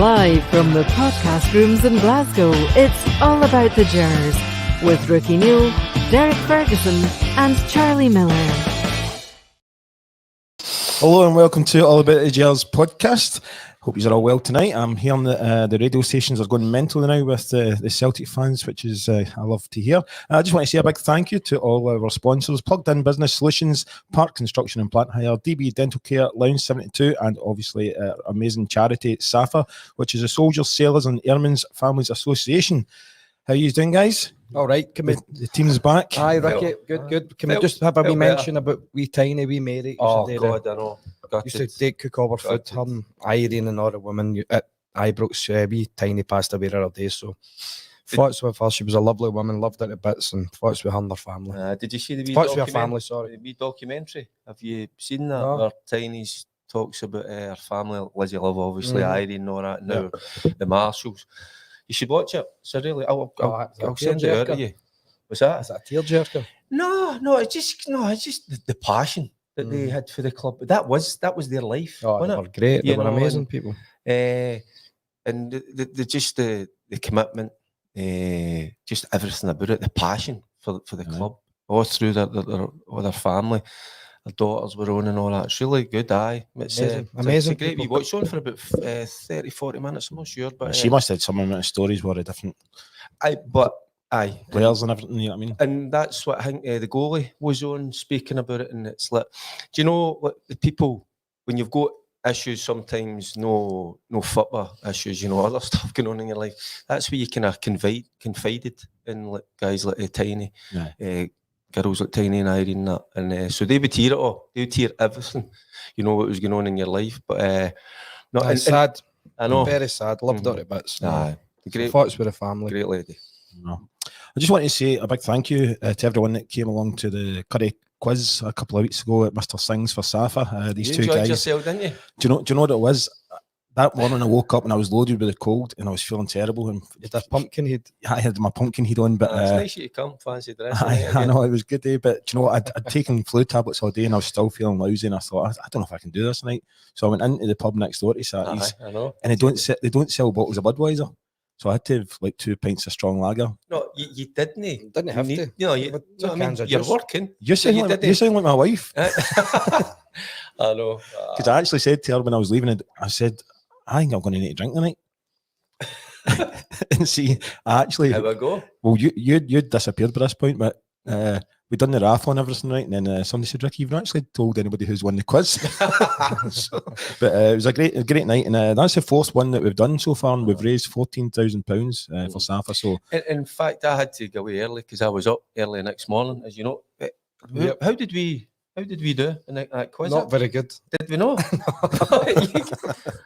Live from the podcast rooms in Glasgow, it's all about the Gers with Ricki Neill, Ferguson and Charlie Miller. Hello and welcome to All About the Gers podcast. Hope you're all well tonight. I'm here on the radio stations are going mental now with the Celtic fans, which is I love to hear. I just want to say a big thank you to all our sponsors: Plugged In Business Solutions, Park Construction and Plant Hire, DB Dental Care, Lounge 72, and obviously amazing charity SSAFA, which is the Soldiers, Sailors and Airmen's Families Association. How are you doing, guys? All right, can we? The team's back. Aye, Ricky, good. Can we just have a wee mention about wee Mary? Oh God, I know. Used to take cook all our food. Irene and all the women at Ibrox, wee Tiny passed away the other day. So thoughts with her. She was a lovely woman, loved her to bits, and thoughts with her and her family. Did you see the wee thoughts with her family? Sorry, the wee documentary. Have you seen that? No. Where Tiny's talks about her family, Lizzie Love, obviously, Irene and all that. Now the Marshalls. You should watch it. So really, I'll send it out to you. Was that? Is that a tearjerker? No. It's just the passion that they had for the club. That was their life. Oh, they were great. They were amazing people. And the commitment, just everything about it, the passion for the club, all through their family. Their daughters were on and all that. It's really good, aye. It's amazing. It's a great wee watch on for about 30-40 minutes, I'm not sure. But She must have had some amount of stories where the different players and everything, you know what I mean? And that's what I think the goalie was on speaking about it. And it's like, do you know what the people, when you've got issues sometimes, no football issues, other stuff going on in your life, that's where you kind of confided in like guys like Tiny, girls like Tiny and Irene, and so they would hear it all. They would hear everything, what was going on in your life. But sad. I know, very sad. Loved her to bits. Great thoughts with the family. Great lady. No. I just want to say a big thank you to everyone that came along to the curry quiz a couple of weeks ago at Mr. Sing's for SSAFA. These two guys. Yourself, didn't you? Do you know what it was? That morning I woke up and I was loaded with a cold and I was feeling terrible. And you had a pumpkin head. I had my pumpkin head on, but it's nice you come fancy dress. I know it was a good day, but do you know what? I'd taken flu tablets all day and I was still feeling lousy. And I thought, I don't know if I can do this night. So I went into the pub next door to Satty's, I know, and they don't sell bottles of Budweiser. So I had to have like 2 pints of strong lager. No, you didn't. Didn't have to. You're working. You sound like my wife. I know. Because I actually said to her when I was leaving, I said, I think I'm going to need a drink tonight. And see, I actually... How I go? Well, you'd disappeared by this point, but we'd done the raffle and everything, right? And then somebody said, Ricky, you've not actually told anybody who's won the quiz. But it was a great night. And that's the fourth one that we've done so far. And we've raised £14,000 for SSAFA. So, in fact, I had to go away early because I was up early next morning, as you know. How did we do in that quiz? Not very good. Did we know?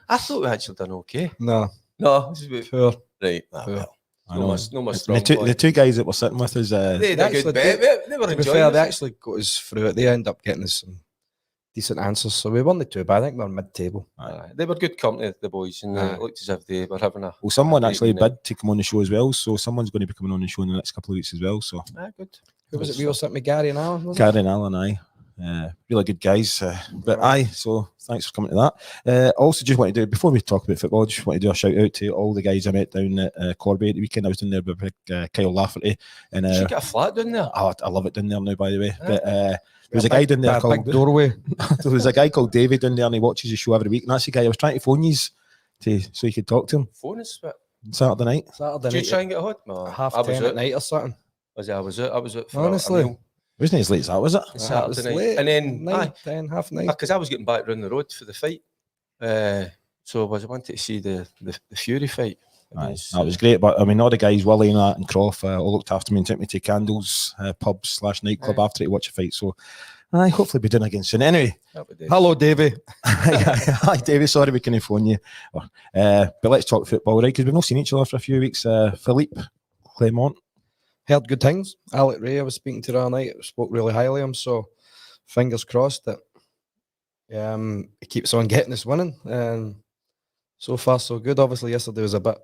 I thought we actually done okay. No. This is Poor. Right. Poor. No more strong. The two guys that we're sitting with is they were to enjoying be fair, it. they actually got us through it. They end up getting us some decent answers. So we won the two, but I think we're mid-table. They were good company, the boys, and it looked as if they were having a... Well, someone actually bid to come on the show as well, so someone's going to be coming on the show in the next couple of weeks as well. So good. Who was it? We were sitting with Gary and Alan, Gary and Alan, aye. Really good guys. So thanks for coming to that. Also, just want to do, before we talk about football, just want to do a shout out to all the guys I met down at Corby at the weekend. I was down there with Kyle Lafferty. And you got a flat down there? I love it down there now, by the way. But there was a guy down there called... Big doorway. There was a guy called David down there and he watches the show every week. And that's the guy I was trying to phone you so you could talk to him. Phone us? Saturday night. Did you try and get a hold? No, 10:30 at night or something. I was out for honestly. a meal. It wasn't as late as that, was it? Saturday night. Late. And then 9, 10, half 9. Because I was getting back down the road for the fight. So I wanted to see the Fury fight. That was great, but I mean, all the guys, Willie and Croft, all looked after me and took me to Candles pub/nightclub after to watch a fight. So I hopefully be doing again soon. Anyway, hello, Davey. Hi, Davey. Sorry we couldn't phone you. But let's talk football, right? Because we've not seen each other for a few weeks. Philippe Clement. Heard good things. Alec Ray, I was speaking to the other night, spoke really highly of him. So fingers crossed that he keeps on getting us winning. And so far, so good. Obviously, yesterday was a bit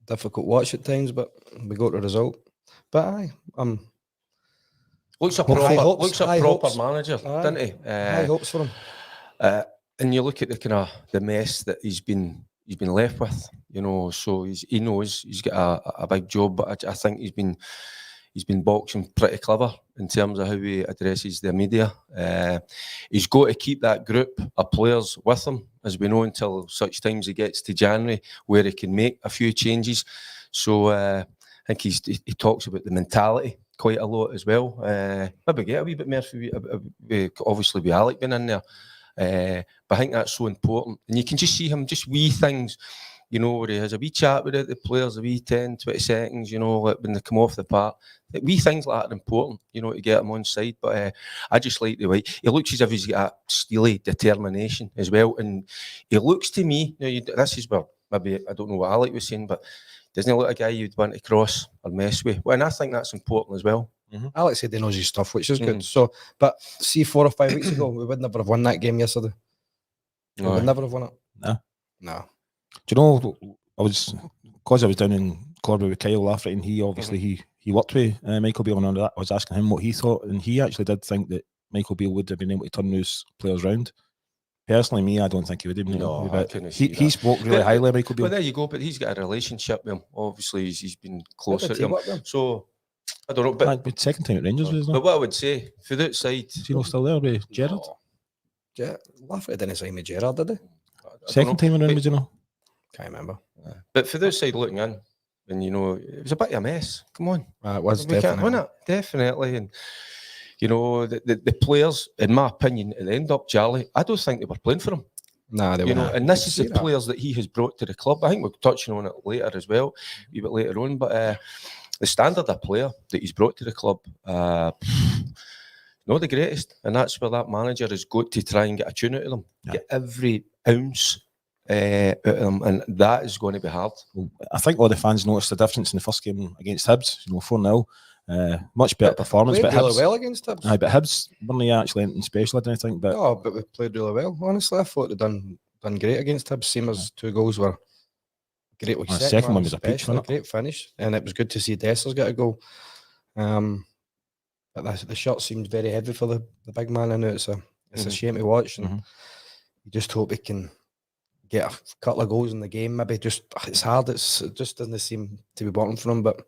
difficult watch at times, but we got the result. But looks a proper manager, doesn't he? High hopes for him. And you look at the mess that he's been he's been left with, you know. So he knows he's got a big job, but I think he's been boxing pretty clever in terms of how he addresses the media. He's got to keep that group of players with him, as we know, until such times he gets to January, where he can make a few changes. So I think he talks about the mentality quite a lot as well. Maybe get a wee bit more for obviously with Alec being in there. But I think that's so important. And you can just see him, just wee things, you know, where he has a wee chat with the players, a wee 10, 20 seconds, you know, like when they come off the park. Wee things like that are important, you know, to get him on side. But I just like the way he looks as if he's got a steely determination as well. And he looks to me, you know, this is, well, maybe, I don't know what Alec was saying, but doesn't he look like a guy you'd want to cross or mess with? Well, and I think that's important as well. Mm-hmm. Alex said he knows his stuff, which is good. So, but see, 4 or 5 weeks ago, we would never have won that game yesterday. We would never have won it. No. Do you know, I was down in Corby with Kyle Lafferty, and he obviously he worked with Michael Beale on that. I was asking him what he thought, and he actually did think that Michael Beale would have been able to turn those players round. Personally, me, I don't think he would have. No, he spoke really highly of Michael Beale. Well, there you go. But he's got a relationship with him. Obviously, he's been closer to him. So I don't know. But second time at Rangers, wasn't it? But what I would say, for the outside, is he still there with Gerrard? No. Lafferty didn't sign with Gerrard, did he? Second time around, you know? Can't remember. But for the outside looking in, and you know, it was a bit of a mess. Come on, it was definitely. And you know, the players, in my opinion, at the end up, Charlie, I don't think they were playing for him. Nah, they were not. And this is the players that he has brought to the club. I think we're touching on it later as well, a wee bit later on. But the standard of player that he's brought to the club, not the greatest. And that's where that manager has got to try and get a tune out of them, get every ounce out of them, and that is going to be hard. I think all the fans noticed the difference in the first game against Hibs, 4-0. Much better performance. But really well against Hibs. But Hibs weren't actually anything special, I don't think. But we played really well. Honestly, I thought they'd done great against Hibs. Same as 2 goals were great. The second one was a peach, a great finish, and it was good to see Dessers get a goal. But the shot seemed very heavy for the big man. I know it's a shame to watch, and you just hope he can get a couple of goals in the game. Maybe it's hard. It just doesn't seem to be working for him. But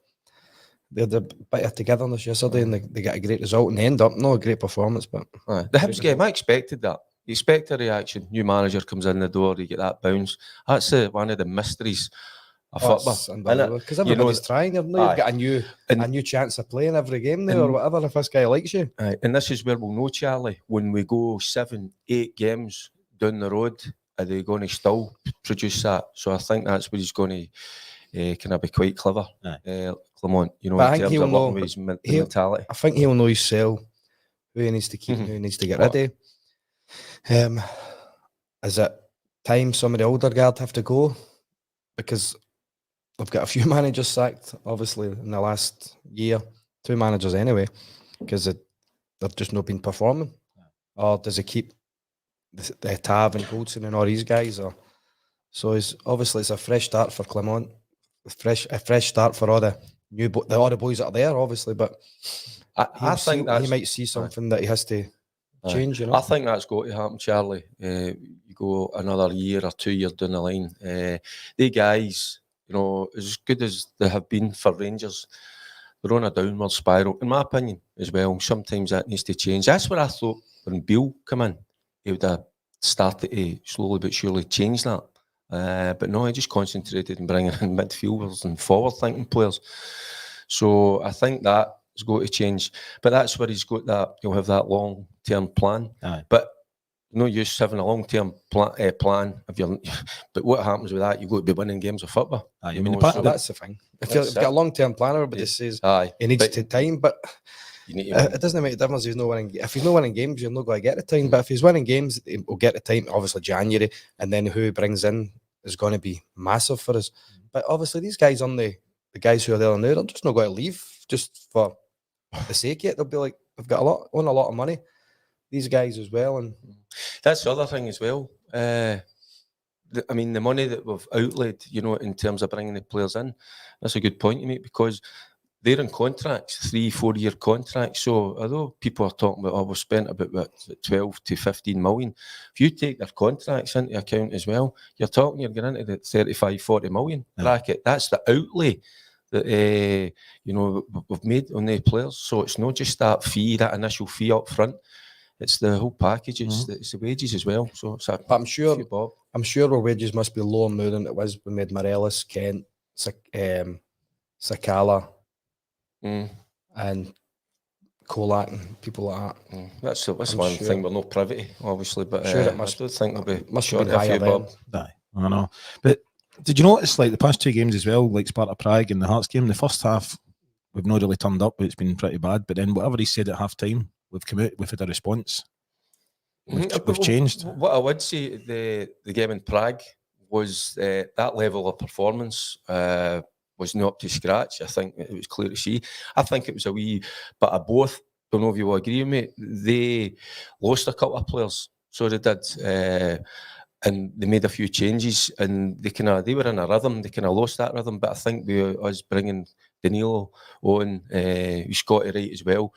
they had a bit of togetherness yesterday, and they got a great result, and they end up not a great performance. But the Hibs game, I expected that. You expect a reaction. New manager comes in the door, you get that bounce. That's one of the mysteries of football. Because everybody's trying. You've got a new chance of playing every game now, or whatever, if this guy likes you. And this is where we'll know, Charlie, when we go 7, 8 games down the road, are they going to still produce that? So I think that's where he's going to kind of be quite clever. Clement, in terms of working with his mentality. I think he'll know his cell, who he needs to keep, who he needs to get rid of. Is it time some of the older guard have to go? Because I've got a few managers sacked, obviously, in the last year. 2 managers anyway, because they've just not been performing. Or does he keep the Tav and Goldson and all these guys? So it's a fresh start for Clement, a fresh start for all the boys that are there, obviously. But I think he might see something that he has to change. I think that's got to happen, Charlie. You go another year or 2 years down the line. The guys, as good as they have been for Rangers, they're on a downward spiral, in my opinion, as well. Sometimes that needs to change. That's what I thought when Beale came in. He would have started to slowly but surely change that. But no, he just concentrated on bringing in midfielders and forward-thinking players. So I think that is going to change. But that's where he's got that. He'll have that long-term plan. But no use having a long-term plan. But what happens with that? You've got to be winning games of football. That's the thing. If you've got a long-term plan, everybody says he needs to time, but it doesn't make a difference. If he's not winning games, you're not going to get the time. But if he's winning games, he'll get the time. Obviously, January, and then who he brings in is going to be massive for us. But obviously, these guys on the guys who are there now, they're just not going to leave just for the sake of it. They'll be like, they've got a lot of money. These guys as well, and that's the other thing as well. The money that we've outlaid, in terms of bringing the players in, that's a good point you make, because they're in contracts, 3-4 year contracts. So although people are talking about, we've spent about 12 to 15 million, if you take their contracts into account as well, you're getting into the 35-40 million bracket. That's the outlay that we've made on the players. So it's not just that fee, that initial fee up front. It's the whole package. It's the wages as well. So it's but I'm sure our wages must be lower now than it was when we had Morelos, Kent, Sakala, and Kolak and people like that. That's one thing. We're not privy to, obviously, but sure it must. I don't think there'll be Must be higher then. I know. But did you notice, like the past two games as well, like Sparta Prague and the Hearts game, the first half we've not really turned up, but it's been pretty bad. But then whatever he said at half time, we've come out, we've had a response. We've changed. What I would say, the game in Prague was that level of performance was not up to scratch. I think it was clear to see. I think it was a wee bit of both. Don't know if you will agree with me. They lost a couple of players, so they did, and they made a few changes, and they were in a rhythm. They kind of lost that rhythm, but I think us bringing Danilo on, who's got it right as well.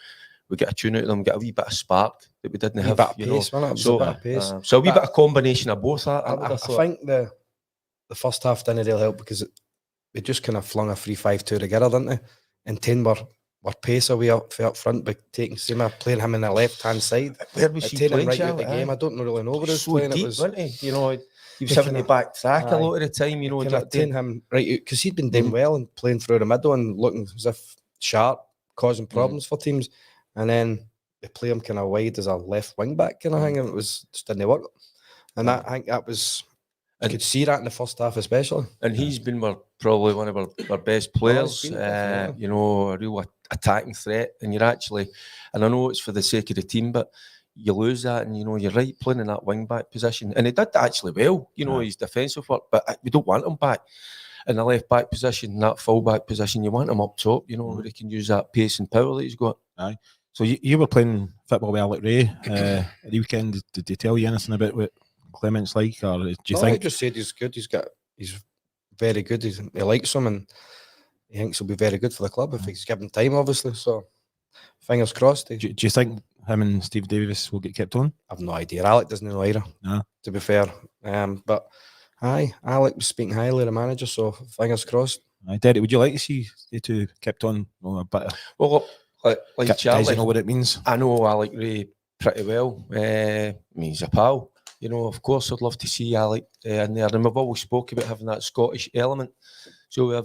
We get a tune out of them, get a wee bit of spark that we didn't have. A bit of pace. So a wee bit of combination of both. I think the first half didn't really help because they just kind of flung a 3-5-2 together, didn't they? And 10 were pace away up front by taking Sima, playing him in the left hand side. Where was he playing right out the game? I don't really know where he was so playing. Deep, it was, wasn't he? He was having to backtrack a lot of the time. Taking him right out because he'd been doing well and playing through the middle and looking as if sharp, causing problems for teams. And then they play him kind of wide as a left wing back kind of thing, and it just didn't work. And I think that was, you could see that in the first half especially. And he's been probably one of our best players, a real attacking threat. And you're actually, and I know it's for the sake of the team, but you lose that, and you're right playing in that wing back position. And he did actually well, his defensive work, but we don't want him back in the left back position, that full back position. You want him up top, where he can use that pace and power that he's got. Aye. So you were playing football with Alec Ray at the weekend. Did they tell you anything about what Clement's like, or do you think? He just said he's good. He's very good. He likes him, and he thinks he'll be very good for the club if he's given time, obviously. So fingers crossed. Do you think him and Steve Davis will get kept on? I've no idea. Alec doesn't know either. No. To be fair, but Alec was speaking highly of the manager, so fingers crossed. Derek, would you like to see the two kept on? A bit of... Well, like Charlie, you know what it means. I know Alec Ray pretty well. He's a pal. Of course, I'd love to see Alec in there. And we've always spoke about having that Scottish element. So I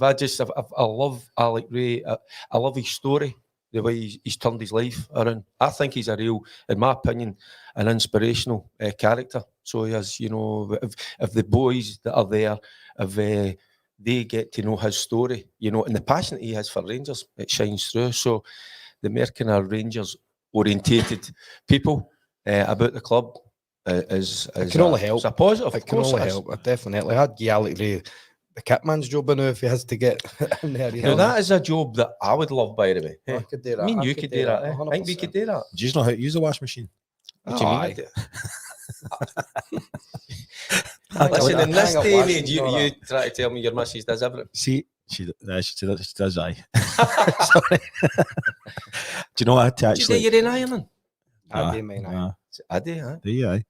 love Alec Ray. I love his story, the way he's turned his life around. I think he's a real, in my opinion, an inspirational character. So he has, if the boys that are there, if they get to know his story, and the passion that he has for Rangers, it shines through. So the more kind of Rangers orientated people about the club is can only help. It's a positive. It can only help. Definitely. I'd give Alec Ray the kitman's job now if he has to get in there. Now that is a job that I would love, by the way. I could do that. I mean, you could do that. I think we could do that. Do you know how to use a wash machine? What do you mean? Listen, in this day and age, you try to tell me your missus does everything. See, she does, aye. Sorry. Do you know what I actually... Do you do your own ironing? I do mine, aye. I do, aye. Do you, aye?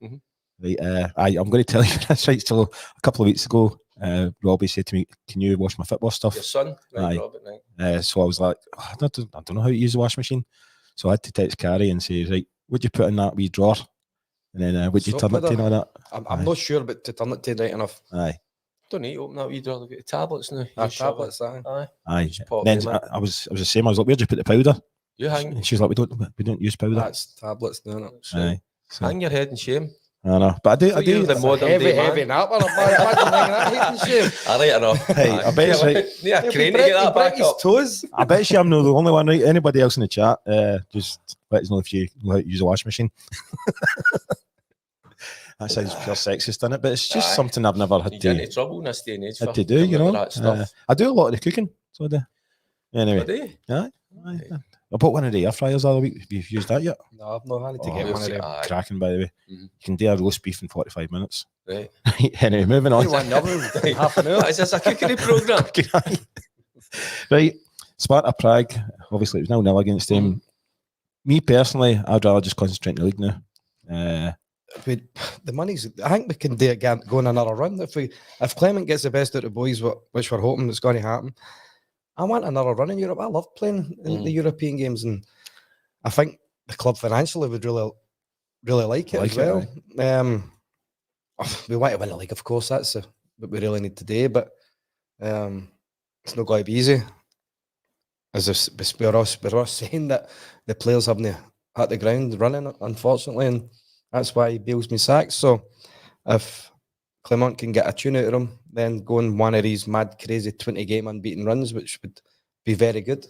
Right, I'm going to tell you this, right, so a couple of weeks ago, Robbie said to me, can you wash my football stuff? Your son? Right, Robert, right. So I was like, I don't know how to use the washing machine. So I had to text Carrie and say, right, would you put in that wee drawer? And then would you turn it to and all that? I'm not sure, but to turn it to right enough. Aye. Don't need to open that wee drawer. Look at the tablets now. Tablets, aye. Aye. Then I was the same. I was like, where'd you put the powder? You hang. And she was like, we don't use powder. That's tablets now, no? Aye. So. Hang your head in shame. I know, but I do. The modern heavy napper. Imagine hanging that head in shame. I right enough. Hey, I bet it's right. Yeah, crane to get that back up. Toes. I bet you I'm not the only one, right? Anybody else in the chat, just let us know if you know how to use a washing machine. That sounds pure sexist, doesn't it? But it's just something I've never had to. You get into trouble in this day and age. Had to do, you know. I do a lot of the cooking, so I do. Anyway, aye. I bought one of the air fryers the other week. Have you used that yet? No, I've not had to get one of them. Cracking, by the way. You can do a roast beef in 45 minutes. Right. Anyway, moving on. Half an hour. Is this a cookery programme? Right. Sparta Prague, obviously it was 0-0 against them. Me personally, I'd rather just concentrate in the league now. The money's. I think we can do again, go on another run. If Clement gets the best out of the boys, which we're hoping is going to happen, I want another run in Europe. I love playing in the European games, and I think the club financially would really like it as well. We want to win the league, of course. That's what we really need today, but it's not going to be easy. As we're all saying that the players haven't hit the ground running, unfortunately, and that's why Bale's been sacked. So if Clement can get a tune out of him, then go on one of these mad, crazy 20-game unbeaten runs, which would be very good.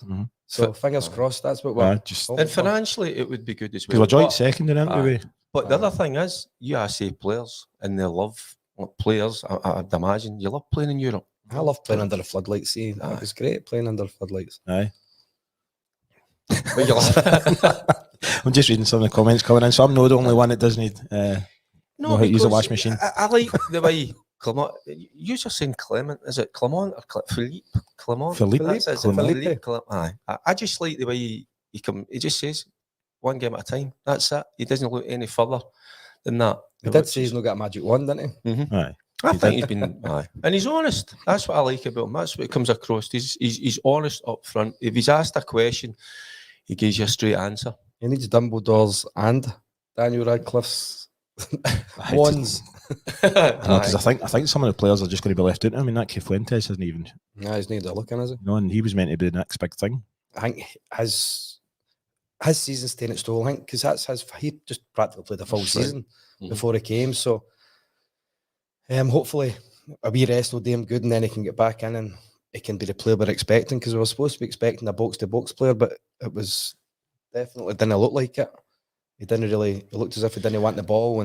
So fingers crossed, that's what we're and financially it would be good as well. Because we're joint second in it, but the other thing is, you say players, and they love players. I'd imagine you love playing in Europe. I love playing under the floodlights. See, it was great playing under the floodlights. Aye. I'm just reading some of the comments coming in, so I'm not the only one that does need know how to use a wash machine. I like the way Clement. You're saying Clement, is it Clement or Philippe? Clement. Philippe. Aye. I just like the way he just says one game at a time. That's it. He doesn't look any further than that. He did say he's not got a magic wand, didn't he? Aye. I think he's been, and he's honest. That's what I like about him. That's what it comes across. He's honest up front. If he's asked a question, he gives you a straight answer. He needs Dumbledore's and Daniel Radcliffe's wands. Because I think some of the players are just going to be left out. I mean, that Fuentes isn't even. No, he's not looking, is he? No, and he was meant to be the next big thing. I think his season's staying at Stoll, I think, because he just practically played the full season before he came. So hopefully a wee rest will do him good, and then he can get back in and he can be the player we're expecting, because we were supposed to be expecting a box-to-box player, but it was definitely didn't look like it. It looked as if he didn't want the ball.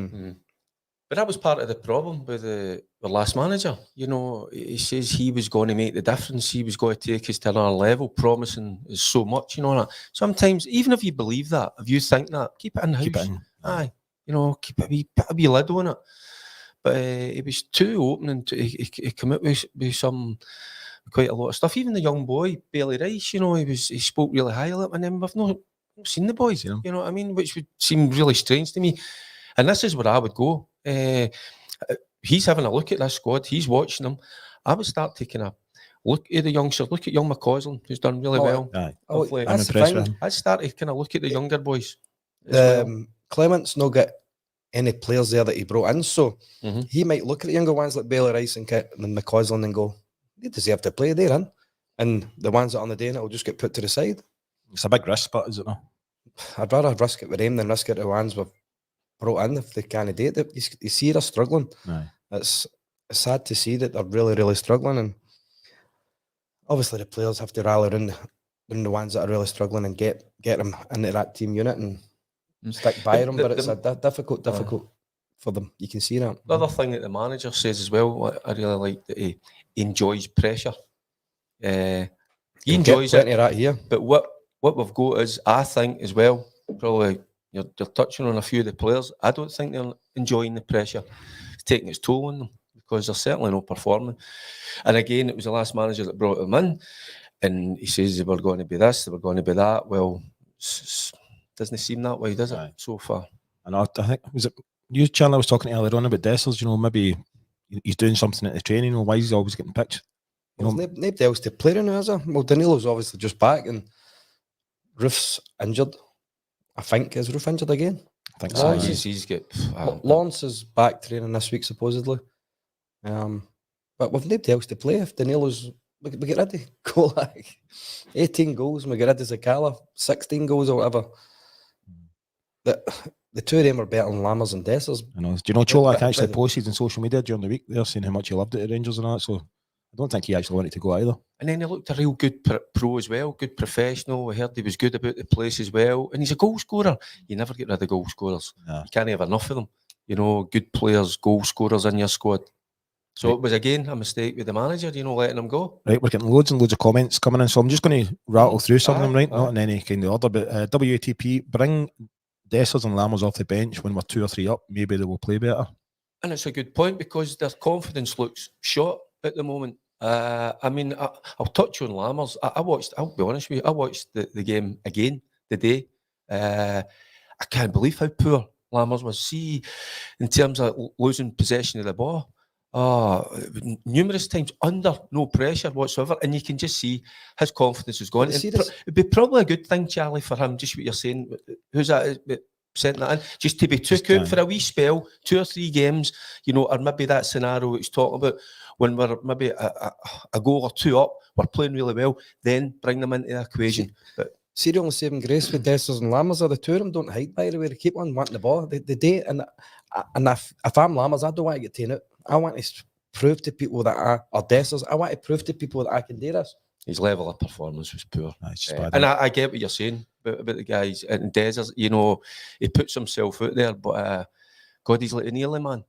But that was part of the problem with the last manager. You know, he says he was going to make the difference. He was going to take us to another level, promising us so much, you know. That sometimes, even if you believe that, if you think that, keep it in-house. Keep it in. Aye, you know, put a wee lid on it. But it was too open, and he came out with quite a lot of stuff. Even the young boy, Bailey Rice, you know, he spoke really highly, and then we've not seen the boys, you know what I mean? Which would seem really strange to me. And this is where I would go. He's having a look at this squad. He's watching them. I would start taking a look at the youngsters. Look at young McCausland, who's done really well. Aye. I'm impressed with him. I'd start to kind of look at the younger boys. Clement's not got any players there that he brought in, so he might look at the younger ones like Bailey Rice and McCausland and go, they deserve to play, they're in. And the ones that are on the day will just get put to the side. It's a big risk, but is it not? I'd rather risk it with them than risk it with the ones we've brought in if they can't do it. You see they're struggling. Aye. It's sad to see that they're really, really struggling, and obviously the players have to rally around the ones that are really struggling and get them into that team unit and stick by them, but it's difficult for them. You can see that. The other thing that the manager says as well, what I really like, that he enjoys pressure. He enjoys it. Of that here. But what we've got is, I think as well, probably you're touching on a few of the players, I don't think they're enjoying the pressure. It's taking its toll on them, because they're certainly not performing. And again, it was the last manager that brought them in, and he says they were going to be this, they were going to be that. Well, doesn't seem that way, does it, so far? And I think, was it you, Charlie, was talking earlier on about Dessers, you know, maybe he's doing something at the training, or why is he always getting picked? Nobody else to play in, is there? Well, Danilo's obviously just back, and Roof's injured. I think, is Roof injured again? I think so. He's got Lawrence is back training this week, supposedly. But we've nobody else to play. If Danilo's, we get rid of Kolak, 18 goals, and we get rid of Zakala, 16 goals or whatever. The two of them are better than Lammers and Dessers. I know. Do you know Cholak actually posted on social media during the week there saying how much he loved it at Rangers and all that? So I don't think he actually wanted to go either. And then he looked a real good pro as well, good professional. I heard he was good about the place as well. And he's a goal scorer. You never get rid of goal scorers. Nah. You can't have enough of them. You know, good players, goal scorers in your squad. So It was, again, a mistake with the manager, you know, letting him go. Right, we're getting loads and loads of comments coming in, so I'm just going to rattle through some of them, right? Not in any kind of order, but WATP, bring Dessers and Lammers off the bench when we're 2 or 3 up. Maybe they will play better. And it's a good point, because their confidence looks shot at the moment. I mean, I'll touch on Lammers. I'll be honest with you, I watched the game again today. I can't believe how poor Lammers was. See, in terms of losing possession of the ball, numerous times under no pressure whatsoever, and you can just see his confidence is gone. It'd be probably a good thing, Charlie, for him, just what you're saying. Who's that? Sent that in, just to be took out for a wee spell, 2 or 3 games, or maybe that scenario he's talking about when we're maybe a goal or 2 up, we're playing really well, then bring them into the equation. See, the only saving grace with Dessers and Lammers are the two of them don't hide, by the way. They keep on wanting the ball. They do. And if I'm Lammers, I don't want to get taken out. I want to prove to people that or Dessers, I want to prove to people that I can do this. His level of performance was poor. And I get what you're saying about the guys. And Dessers, he puts himself out there, but God, he's like a Nearly man.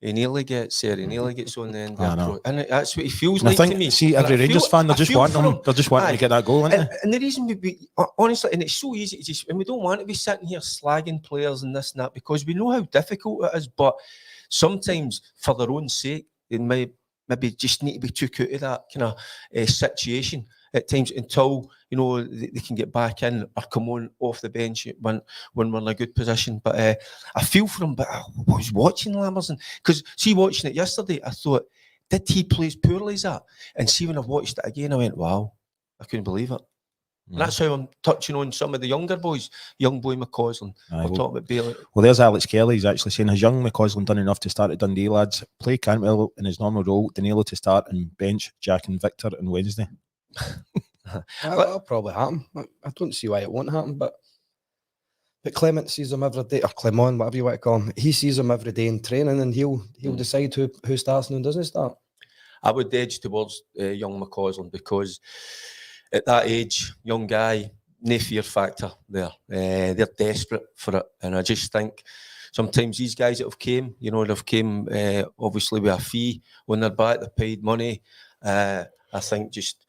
He nearly gets there. He nearly gets on the end. And that's what he feels like to me. See, every Rangers fan, they're just wanting to get that goal, aren't they? And the reason honestly, and it's so easy to just, and we don't want to be sitting here slagging players and this and that, because we know how difficult it is, but sometimes for their own sake, they maybe just need to be took out of that kind of situation at times until they can get back in or come on off the bench when we're in a good position. But I feel for him. But I was watching Lammers, because see, watching it yesterday, I thought, did he play as poorly as that? And see, when I watched it again, I went, wow, I couldn't believe it. And that's how I'm touching on some of the younger boys, young boy McCausland. We'll talk about Bailey. Well, there's Alex Kelly. He's actually saying, has young McCausland done enough to start at Dundee, lads? Play Cantwell in his normal role, Danilo to start, and bench Jack and Victor on Wednesday. That'll probably happen. I don't see why it won't happen, but Clement sees him every day, or Clement, whatever you want to call him. He sees him every day in training, and he'll decide who starts and who doesn't start. I would edge towards young McCausland, because at that age, young guy, no fear factor there. They're desperate for it, and I just think sometimes these guys that have came, they've came obviously with a fee on their back, they paid money. I think just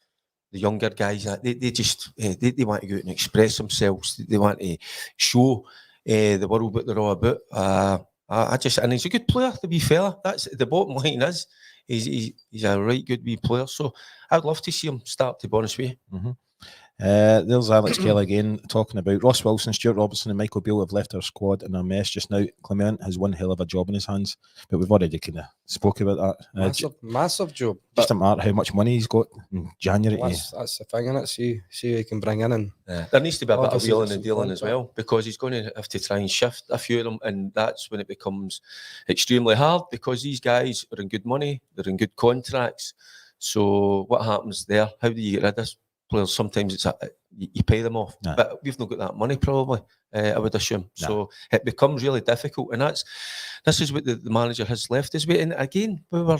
the younger guys, they want to go out and express themselves. They want to show the world what they're all about. And he's a good player, to be fair. That's the bottom line is. He's a right good wee player, so I'd love to see him start, to be honest with you. There's Alex Kelly again talking about Ross Wilson, Stuart Robertson and Michael Beale have left our squad in a mess just now. Clement has one hell of a job in his hands, but we've already kind of spoke about that. Massive job. Just a matter how much money he's got in January. That's the thing, innit? See who he can bring in. And there needs to be a bit of wheeling and dealing as well, because he's going to have to try and shift a few of them, and that's when it becomes extremely hard, because these guys are in good money, they're in good contracts. So what happens there? How do you get rid of this? Players, sometimes it's you pay them off, but we've not got that money probably, I would assume. So it becomes really difficult, and this is what the manager has left us with. And again, we were,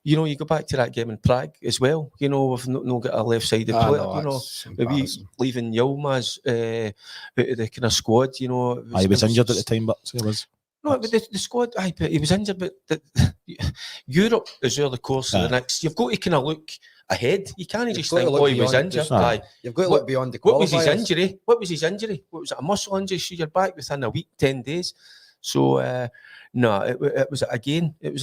you go back to that game in Prague as well. We've not got a left-sided player. Maybe leaving Yilmaz out of the kind of squad. He was injured at the time, but so he was. No, but the squad, but he was injured. But Europe is over the course of the next. You've got to kind of look ahead. You can't just think, he was injured. You've got to look beyond the qualifiers. What was his injury? What was it? A muscle injury? So you're back within a week, 10 days. So, no, it was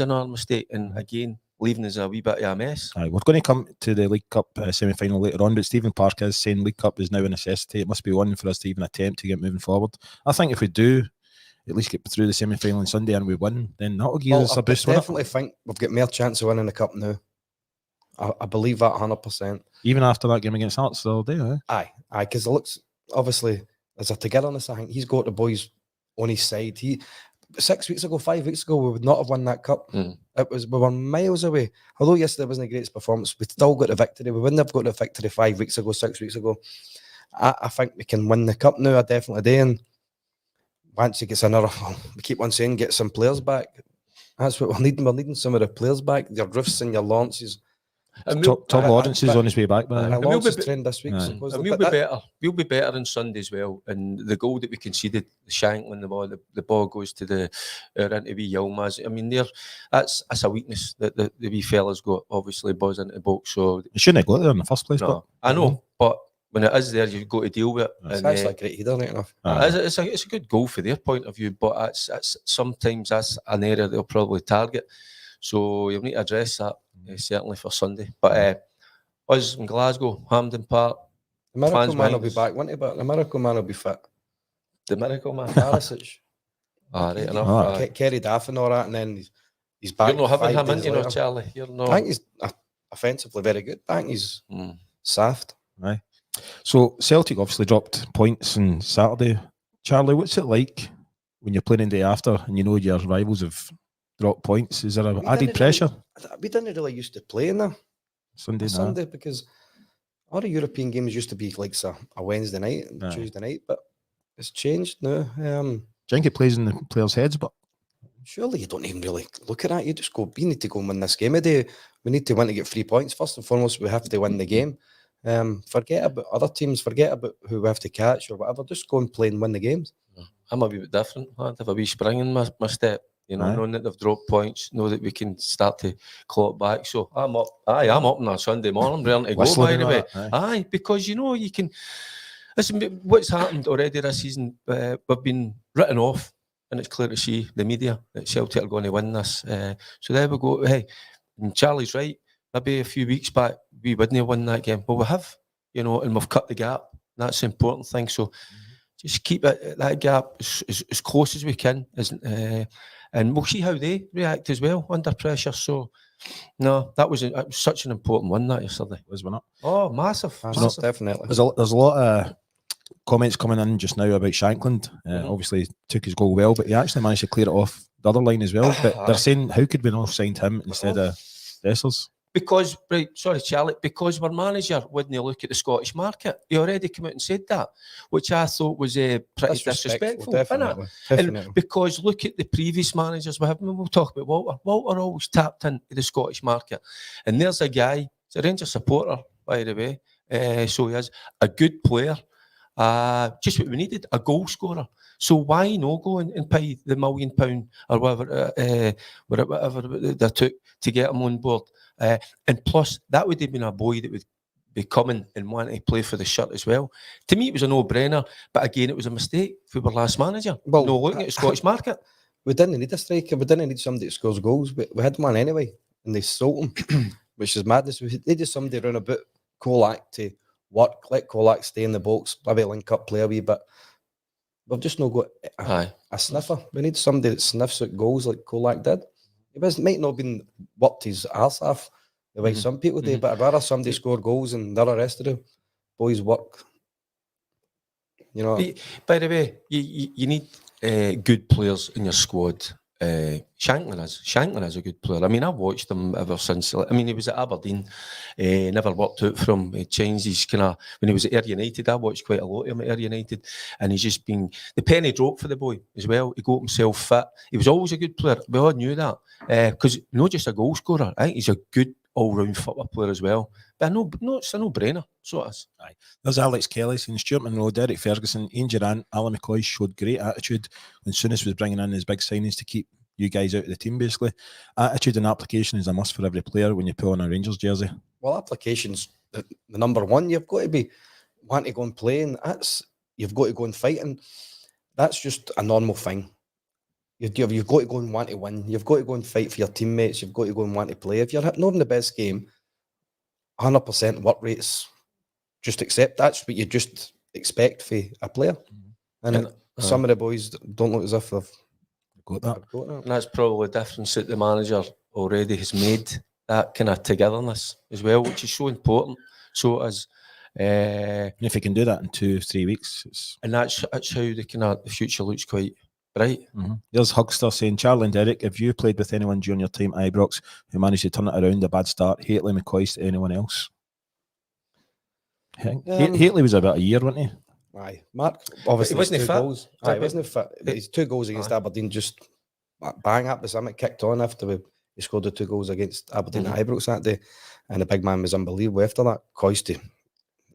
another mistake. And again, leaving us a wee bit of a mess. We're going to come to the League Cup semi-final later on, but Stephen Parker is saying League Cup is now a necessity. It must be one for us to even attempt to get moving forward. I think if we do at least get through the semi-final on Sunday and we win, then that'll give us a boost. I definitely think we've got more chance of winning the cup now. I believe that 100%. Even after that game against Hearts the other day, Aye, because it looks, obviously, as a togetherness, I think he's got the boys on his side. 5 weeks ago, we would not have won that cup. We were miles away. Although yesterday wasn't the greatest performance, we still got the victory. We wouldn't have got the victory 6 weeks ago. I think we can win the cup now. I definitely do. And once he gets we keep on saying, get some players back. That's what we're needing. We're needing some of the players back. Your Roofs and your Launces. Tom Lawrence is on his way back, but Lawrence is trained this week. We'll be better. We'll be better on Sunday as well. And the goal that we conceded, the Shanklin, the ball goes to our into wee Yilmaz. I mean, that's a weakness that the wee fella's got. Obviously, buzz into the box. So it shouldn't have got there in the first place. No, but I know, but when it is there, you've got to deal with it. It's actually a great header, right enough. It's a good goal for their point of view, but sometimes that's an area they'll probably target. So you'll need to address that certainly for Sunday. But us in Glasgow, Hampden Park, The Miracle fans Man will behind be us. back, won't he? But the Miracle Man will be fit. The Miracle Man. Barisic. Right enough. Ah. Kerry Daff and all that, and then he's back. You're not having 5 him days into, later. Charlie. You're not. I think he's offensively very good. I think he's soft. Aye. So Celtic obviously dropped points on Saturday. Charlie, what's it like when you're playing the day after and you know your rivals have dropped points? Is there We added didn't pressure? We didn't really used to play in there Sunday, on nah. Sunday because all the European games used to be like a Wednesday night and Aye. Tuesday night, but it's changed now. Do you think it plays in the players' heads? But Surely you don't even really look at that. You just go, we need to go and win this game a day. We need to win to get 3 points. First and foremost, we have to win the game. Forget about other teams, forget about who we have to catch or whatever. Just go and play and win the games. I'm a wee bit different. I'd have a wee spring in my step, you know, Aye. knowing that they've dropped points, know that we can start to claw it back. So I'm up. I'm up on a Sunday morning, ready to go, Whistling by the and way. that, Aye, because you know you can. Listen, what's happened already this season? We've been written off, and it's clear to see the media that Celtic are going to win this. So there we go. Hey, and Charlie's right. Maybe a few weeks back we wouldn't have won that game, but we have, you know, and we've cut the gap. That's the important thing. So just keep that gap as close as we can, and we'll see how they react as well under pressure. So, no, that was such an important one that yesterday. was one up. Oh, massive. Definitely. There's a lot of comments coming in just now about Shankland. Obviously took his goal well, but he actually managed to clear it off the other line as well. But they're saying, how could we not have signed him instead of Dessers? Because, right, sorry, Charlie, because our manager wouldn't look at the Scottish market. He already came out and said that, which I thought was pretty disrespectful. Definitely. And because look at the previous managers we have, we'll talk about Walter. Walter always tapped into the Scottish market. And there's a guy, he's a Rangers supporter, by the way. So he is a good player. Just what we needed, a goal scorer. So why no go and pay the £1 million or whatever they took to get him on board? And plus, that would have been a boy that would be coming and wanting to play for the shirt as well. To me, it was a no-brainer. But again, it was a mistake for our last manager. Well, no looking at the Scottish market. We didn't need a striker. We didn't need somebody that scores goals. We had one anyway, and they sold him, which is madness. We needed somebody around about Kolak to work, let Kolak stay in the box, maybe link up, play a wee bit. We've just not got a sniffer. We need somebody that sniffs at goals like Kolak did. It might not have been worked his arse off the way some people do, but I'd rather somebody score goals and the rest of the boys work. You know. By the way, you need good players in your squad. Shankland is a good player. I mean, I've watched him ever since. I mean, he was at Aberdeen, never worked out for him. He changed his kind of, when he was at Ayr United, I watched quite a lot of him at Ayr United, and he's just been, the penny dropped for the boy as well. He got himself fit. He was always a good player. We all knew that, because not just a goal scorer, I think he's a good all-round football player as well. But no, it's a no-brainer. So it is. Aye. There's Alex Kelly saying Stuart Monroe, Derek Ferguson, Ian Durant, Alan McCoy showed great attitude when Souness was bringing in his big signings to keep you guys out of the team, basically. Attitude and application is a must for every player when you put on a Rangers jersey. Well, application's the number one. You've got to be wanting to go and play, and you've got to go and fight, and that's just a normal thing. You've got to go and want to win. You've got to go and fight for your teammates. You've got to go and want to play. If you're not having the best game, 100% work rates, just accept that's what you just expect for a player. And some of the boys don't look as if they've got that. And that's probably the difference that the manager already has made, that kind of togetherness as well, which is so important. So it is. And if you can do that in 2-3 weeks, and that's how the future looks quite bright. There's Hugster saying, Charlie and Derek, if you played with anyone during your time at Ibrox who managed to turn it around, a bad start, Haitley, McCoy, to anyone else? Haitley was about a year, wasn't he? Aye, Mark. Obviously, he wasn't two fit. goals. Aye, he wasn't fit. His 2 goals against Aberdeen just bang up the summit, kicked on after he scored the 2 goals against Aberdeen at Ibrox that day, and the big man was unbelievable after that. Coisty,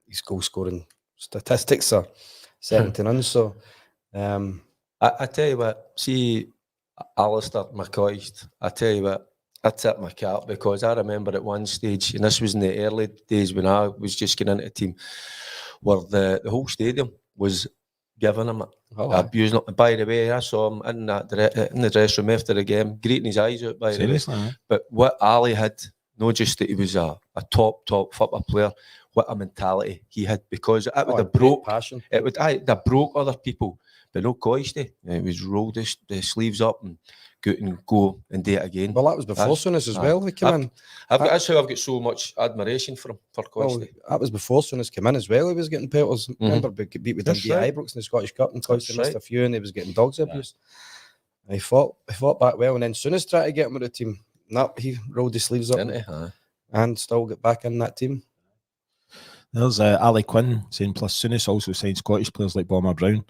his goal scoring statistics are second to none. So, I tell you what, see, Alistair McCoy, I tell you what, I tip my cap, because I remember at one stage, and this was in the early days when I was just getting into the team, where the whole stadium was giving him abusing him. By the way, I saw him in the dressing room after the game, greeting his eyes out, by the way. But what Ali had not just that he was a top football player, what a mentality he had, because it would have broke passion. It would that broke other people, but no coisty. It was roll the sleeves up and go and do it again. Well, that was before Souness as well. He came in. That's how I've got so much admiration for him, for coisty. Well, that was before Souness came in as well. He was getting pelters. Remember, beat with Dundee Ibrox in the Scottish Cup, and Coisty missed a few, and he was getting dogs abuse. He fought back well, and then Souness tried to get him with the team. No, he rolled his sleeves up and still got back in that team. There's Ali Quinn saying, plus Souness also signed Scottish players like Bomber Brown.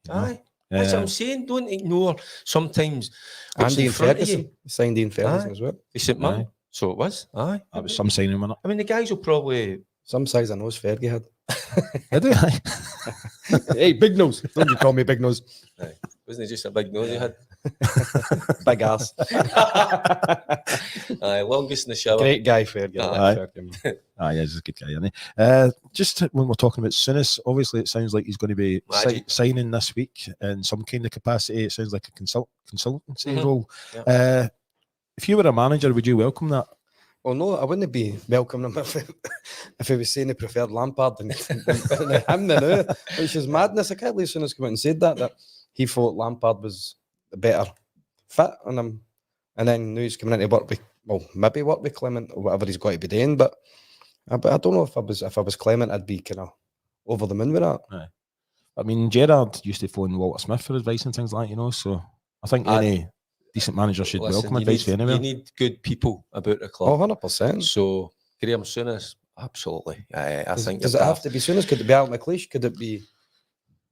Aye. That's what I'm saying. Don't ignore sometimes. And Ian Ferguson. Signed Ian Ferguson as well. He said, man. So it was. Aye. That was some signing, wasn't it? I mean, the guys will probably... Some size of nose Fergie had. Did he? Hey, big nose. Don't you call me big nose. Aye. Wasn't it just a big nose he had? Big ass. Aye, longest in the shower. Great guy, Fergie. Aye, he's a good guy, isn't he? Just when we're talking about Souness, obviously it sounds like he's going to be signing this week in some kind of capacity. It sounds like a consultancy role. Yeah. If you were a manager, would you welcome that? Well, no, I wouldn't be welcoming him if he was saying he preferred Lampard than him now, which is madness. I can't believe Souness came out and said that he thought Lampard was a better fit on him, and then now he's coming in to work with, well, maybe work with Clement or whatever he's got to be doing. But I don't know if I was Clement, I'd be kind of over the moon with that. Right. I mean, Gerrard used to phone Walter Smith for advice and things like that, you know. So I think any decent manager should welcome advice anyway. You need good people about the club. 100%. So Graham Souness, absolutely. I think. Does it have to be Souness? Could it be Alan McLeish? Could it be?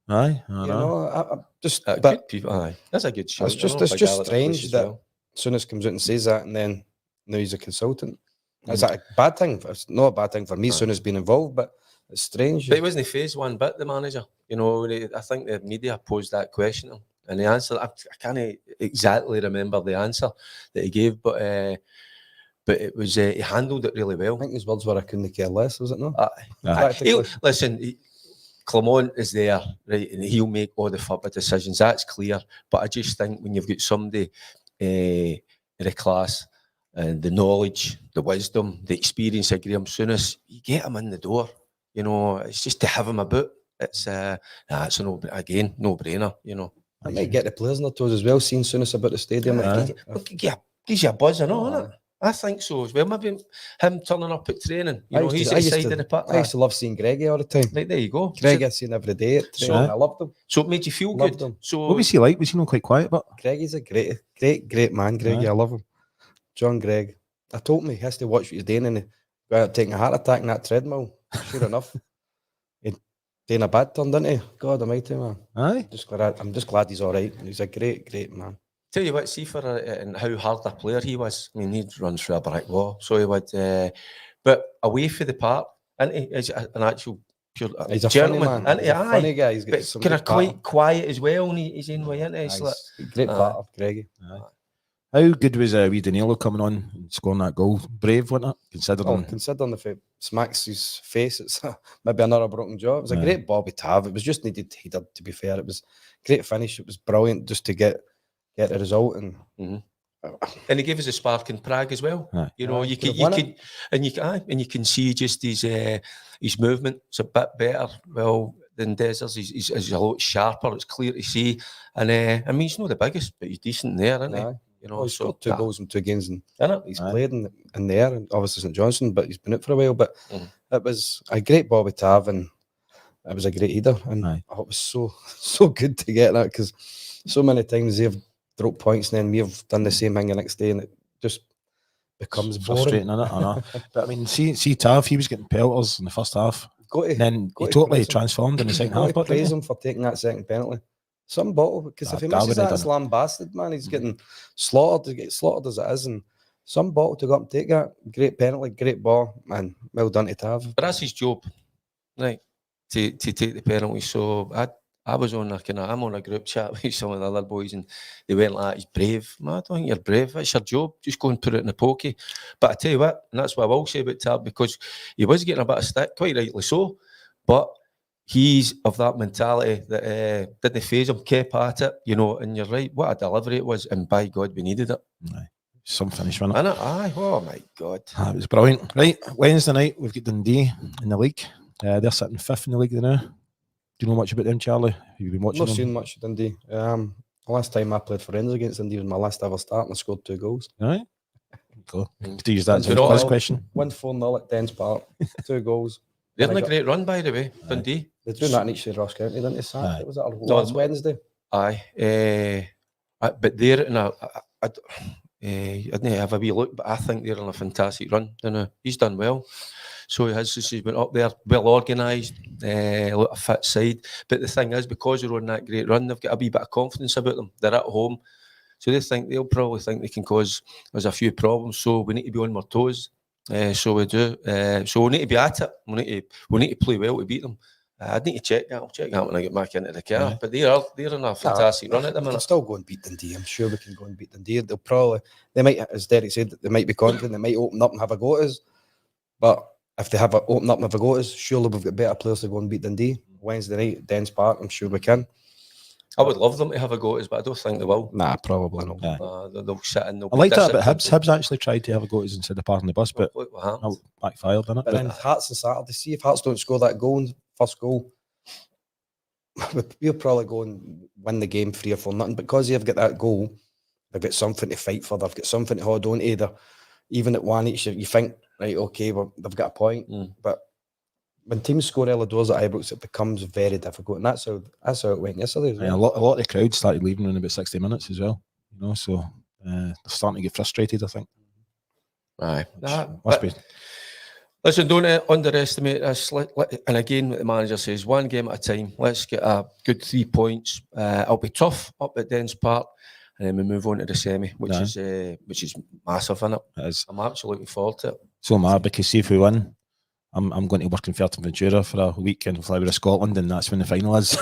Aye, you know, I just good people. Aye, that's a good show. It's just strange that Souness comes out and says that, and then now he's a consultant. Is that a bad thing? It's not a bad thing for me. Souness being involved, but it's strange. But he wasn't phased one bit, the manager. You know, I think the media posed that question to him, and the answer, I can't exactly remember the answer that he gave, but it was he handled it really well. I think his words were, "I couldn't care less," was it not? Listen, Clement is there, right, and he'll make all the football decisions. That's clear. But I just think when you've got somebody in the class and the knowledge, the wisdom, the experience of Graham Souness, you get him in the door. You know, it's just to have him about. It's a no-brainer. You know, I might get the players on their toes as well. Seeing Souness about the stadium, gives you a buzz, isn't it? I think so as well. Maybe him turning up at training. You know, he's at the side of the pitch. I used to love seeing Greggy all the time. Right, there you go. Greggy I seen every day at training. I loved him. So it made you feel good. Him. So what was he like? Was he not quite quiet? But Greggy's a great man. Greggy, I love him. John Gregg. I told him he has to watch what he's doing and go out taking a heart attack in that treadmill. Sure enough, he's doing a bad turn, didn't he? God almighty, man. Aye. I'm just glad he's all right. He's a great man. Tell you what, see for and how hard a player he was. I mean, he'd run through a brick wall, so he would. But away from the park, and he's an actual pure he's a gentleman, funny man. He's a funny guy. He's got kind of quite quiet as well. And he's in way, isn't he? He's great part of Greggy. How good was Ricki Neill coming on and scoring that goal? Brave, wasn't it? Considering if it smacks his face, it's maybe another broken jaw. It was a great bobby Tav. It was just needed header, to be fair. It was a great finish. It was brilliant just to get the result. And he gave us a spark in Prague as well. You know, you can see just his movement's a bit better. Well, than Dezers, he's a lot sharper. It's clear to see. And I mean, he's not the biggest, but he's decent there, isn't he? You know, he's got 2 goals in 2 games, and he's played in the air, and obviously St Johnstone, but he's been out for a while. But it was a great bobby Tav, and it was a great header, and it was so good to get that, because so many times they've dropped points, and then we've done the same thing the next day, and it just becomes frustrating, isn't it? I know. But I mean, see Tav, he was getting pelters in the first half, then he totally transformed in the second half. Praise him for taking that second penalty. Some bottle, because if he misses that, it's lambasted, man. He's getting slaughtered. He gets slaughtered as it is, and some bottle to go up and take that. Great penalty, great ball, man. Well done to Tav. But that's his job, right? To take the penalty. So I was on I'm on a group chat with some of the other boys, and they went like, "He's brave." Man, I don't think you're brave. That's your job. Just go and put it in the pokey. But I tell you what, and that's what I will say about Tav, because he was getting a bit of stick, quite rightly so, but he's of that mentality that didn't phase him, kept at it, you know, and you're right, what a delivery it was, and by God, we needed it. Some finish, wasn't it? Aye, oh my God. It was brilliant. Right, Wednesday night, we've got Dundee in the league. They're sitting 5th in the league now. Do you know much about them, Charlie? Have you been watching Not them? seen much of Dundee. The last time I played for Rangers against Dundee was my last ever start, and I scored 2 goals. Right. Cool. To use that as a Went quiz 4-0. question. Won 4-0 at Dens Park, 2 goals. They're in And a I great run, by the way, Dundee. They're doing that in each of Ross County, didn't they? Aye. Saturday, was it? Or No, last Wednesday? Aye. But they're in I didn't have a wee look, but I think they're in a fantastic run. He's done well. So he has. He's been up there, well organised, a fit side. But the thing is, because they're on that great run, they've got a wee bit of confidence about them. They're at home, so they'll probably think they can cause us a few problems. So we need to be on our toes. So we do. So we need to be at it. We need to play well to beat them. I need to check that. I'll check that when I get back into the car. Right. But they're in a fantastic run at the They'll minute. still go and beat Dundee. I'm sure we can go and beat Dundee. They might, as Derek said, they might be confident. They might open up and have a go at us. But if they open up and have a go at us, surely we've got better players to go and beat Dundee. Wednesday night, Dens Park, I'm sure we can. I would love them to have a go at us, but I don't think they will. Nah, probably not. Aye. They'll sit and they'll I be like that about Hibs. disciplined. Hibs actually tried to have a go at us instead of parking the bus, but Look what happens. backfired, didn't it? But then Hearts on Saturday, see if Hearts don't score that goal, first goal, we'll probably go and win the game 3 or 4-0. Because they've got that goal, they've got something to fight for. They've got something to hold on to. They're, even at 1 each, you think, right, okay, they've got a point. But when teams score early doors at Ibrox, it becomes very difficult. And that's how it went yesterday. A lot of the crowd started leaving in about 60 minutes as well. So they're starting to get frustrated, I think. Aye. Must be. Listen, don't underestimate this. And again, what the manager says, 1 game at a time. Let's get a good 3 points. It'll be tough up at Dens Park, and then we move on to the semi, which is massive, isn't it? It is. I'm actually looking forward to it. So am I, because see if we win, I'm going to work in Fuerteventura for a week in Flower Scotland, and that's when the final is.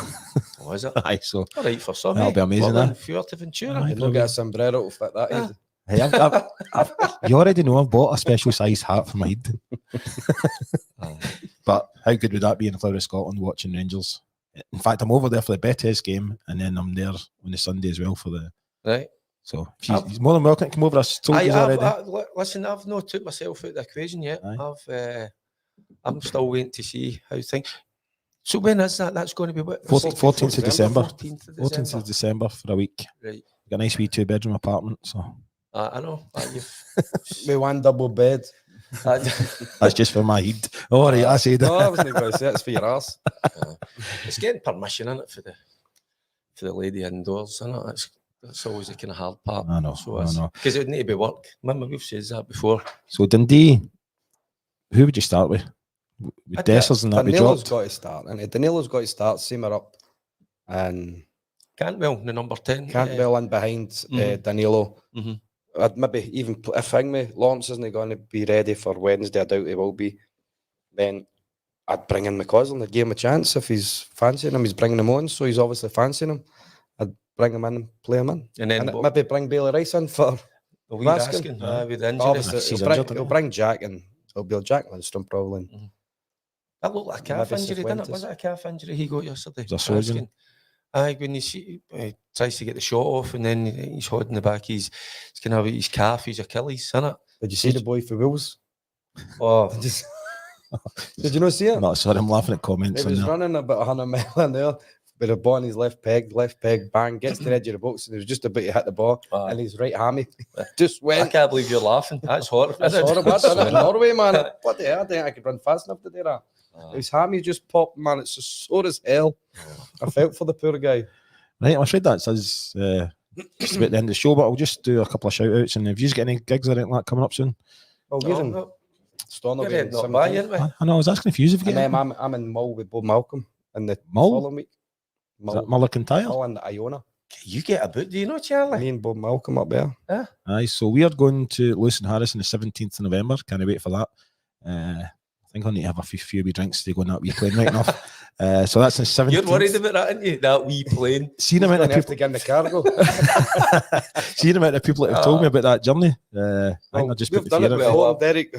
Oh, is it? Aye, so All right for some. that'll be amazing, eh? Fuerteventura. Aye. You don't get a sombrero to fit that. Ah. hey, you already know I've bought a special size hat for my head. But how good would that be in Flower Scotland watching Rangers? In fact, I'm over there for the Betis game, and then I'm there on the Sunday as well for the. Right. So he's more than welcome to come over. I've told you already. Listen, I've not took myself out of the equation yet. Aye. I'm still waiting to see how things. So when is that? That's going to be what? 14th of December. 14th of 14th of December for a week. Right. Got a nice wee 2-bedroom apartment. So I know. With 1 double bed. that's just for my head. Oh, right, I said No, that. I wasn't going to say it's for your ass. It's getting permission in it for the lady indoors, isn't it? That's always the kind of hard part. I know. Because it would need to be work. Remember, we've said that before. So Dundee, who would you start with? With Dessers and that be Danilo's dropped? got to start. And Danilo's got to start, seam her up. And Cantwell, the number 10. Cantwell in behind Danilo. Mhm. I'd maybe even if Lawrence isn't going to be ready for Wednesday, I doubt he will be. Then I'd bring in McCausland. I'd give him a chance if he's fancying him. He's bringing him on, so he's obviously fancying him. I'd bring him in and play him in. And then maybe bring Bailey Rice in for we Raskin. asking with the injury. Obviously, He's he'll injured, he'll bring Jack and it'll be Jack Lindstrom probably. That looked like a calf Maybe injury, didn't it? Cifuentes. Was it a calf injury he got yesterday? It was a surgeon. Raskin. Aye, when you see, he tries to get the shot off and then he's holding the back. He's kind of his calf, his Achilles, isn't it? Did you see the boy for Wolves? Oh, Did you not see it? No, sorry, I'm laughing at comments He on was there. running about 100 mile an hour with a ball on his left peg, bang, gets to the edge of the box and he was just about to hit the ball Aye. and his right hammy just went. I can't believe you're laughing. That's horrible. That's horrible. I've done it in Norway, man. Bloody hell, I didn't think I could run fast enough to do that. His hammy just popped, man. It's just sore as hell. I felt for the poor guy. Right, I'm afraid that's us just about the end of the show, but I'll just do a couple of shout outs. And if you've got any gigs or anything like that coming up soon, Well, we're in Stornoway You're on not by, 17th. aren't we? I know I was asking if you've got And then any. I'm in Mull with Bob Malcolm in the Mull? following week. Is that Mull and Tire? Mull and Iona. You get a boot, do you know, Charlie? Me and Bob Malcolm up there. Aye, so we are going to Lewis and Harris on the 17th of November. Can't wait for that. I think I'll need to have a few wee drinks to go on that wee plane right enough. So that's the 17th. You're worried about that, aren't you? That wee plane. See the amount of Have to people. get in the cargo. See the amount of people that have told me about that journey. I think I'll just put We've the done it fear with out. Paul, Derek.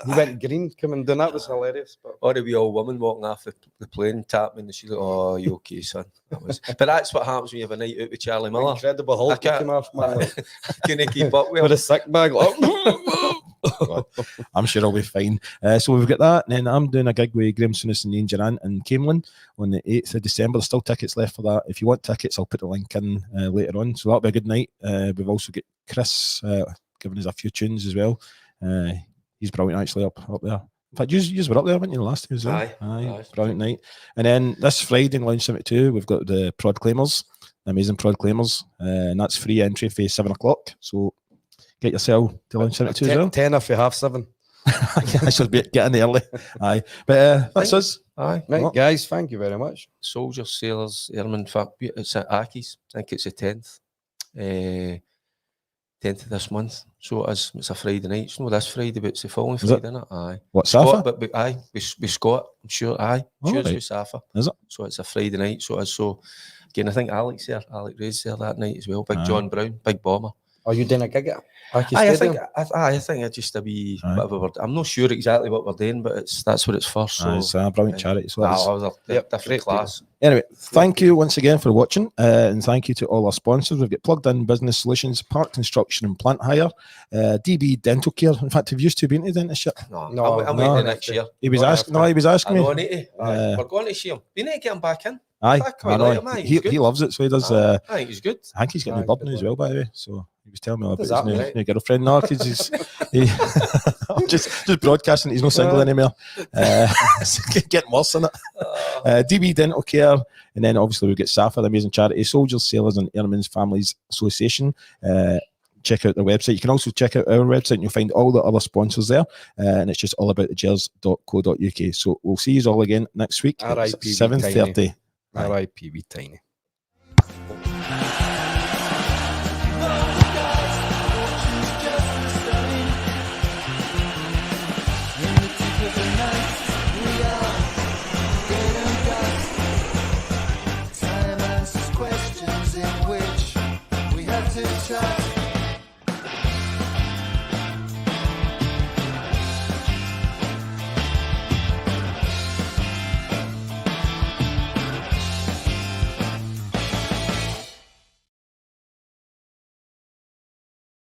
He went green coming down. That was hilarious. But Or a wee old woman walking off the plane, tapped me, and she's like, "Oh, you okay, son?" But that's what happens when you have a night out with Charlie Miller. incredible Hulk can't- came off, man. I couldn't keep up with With him. a sick bag. Like, I'm sure I'll be fine. So we've got that, and then I'm doing a gig with Graham Souness and Ian Durant in Camelin on the 8th of December. There's still tickets left for that. If you want tickets, I'll put the link in later on. So that'll be a good night. We've also got Chris giving us a few tunes as well. He's brilliant actually up there. In fact, you were up there, weren't you, last time as well? Aye. Brilliant night. And then this Friday in Lounge 72, we've got the Prod Claimers, the amazing Prod Claimers, and that's free entry for 7 o'clock. So get yourself to Lounge 72 as well. 10 if you have 7. I should be getting there early. Aye. But that's us. Aye. Right, Well, guys, thank you very much. Soldiers, sailors, airmen, it's at Aki's. I think it's the 10th. 10th of this month. So it is. It's a Friday night. It's not this Friday, but it's the following Is it? Friday, isn't it? Aye. What, Scott, SSAFA? but aye, with Scott, I'm sure. Aye. Oh, Sure it's right. with SSAFA. Is it? So it's a Friday night. So it is. So again, I think Alex Ray's there that night as well. Big Aye. John Brown, big bomber. Are you doing a gig at Aki I Stadium? think it's just a wee Aye. bit of a. I'm not sure exactly what we're doing, but that's what it's for. So It's a brilliant charity. So that is. Yep, different great class. Anyway, thank you once again for watching, and thank you to all our sponsors. We've got Plugged In Business Solutions, Park Construction and Plant Hire, DB Dental Care. In fact, have you two been to the dentist yet? No, I'm no. waiting next year. He was Well, asking. No, he was asking I me. know, I need to. Uh, We're going to see him. We need to get him back in. Aye, I quite I know. like him, aye, he's good. He loves it, so he does. I think he's good. I think he's getting a Aye, bird good now as one. well, by the way. So he was telling me all about Does his that new, mean? new girlfriend. No, because I'm just broadcasting. He's not single anymore. It's getting worse, isn't it? DB Dental Care, and then obviously we've got SSAFA, the amazing charity, Soldiers, Sailors and Airmen's Families Association. Check out their website. You can also check out our website and you'll find all the other sponsors there. And it's just allaboutthegers.co.uk. So we'll see you all again next week at R.I.P. 7:30. R.I.P. be tiny. Questions in which we have to try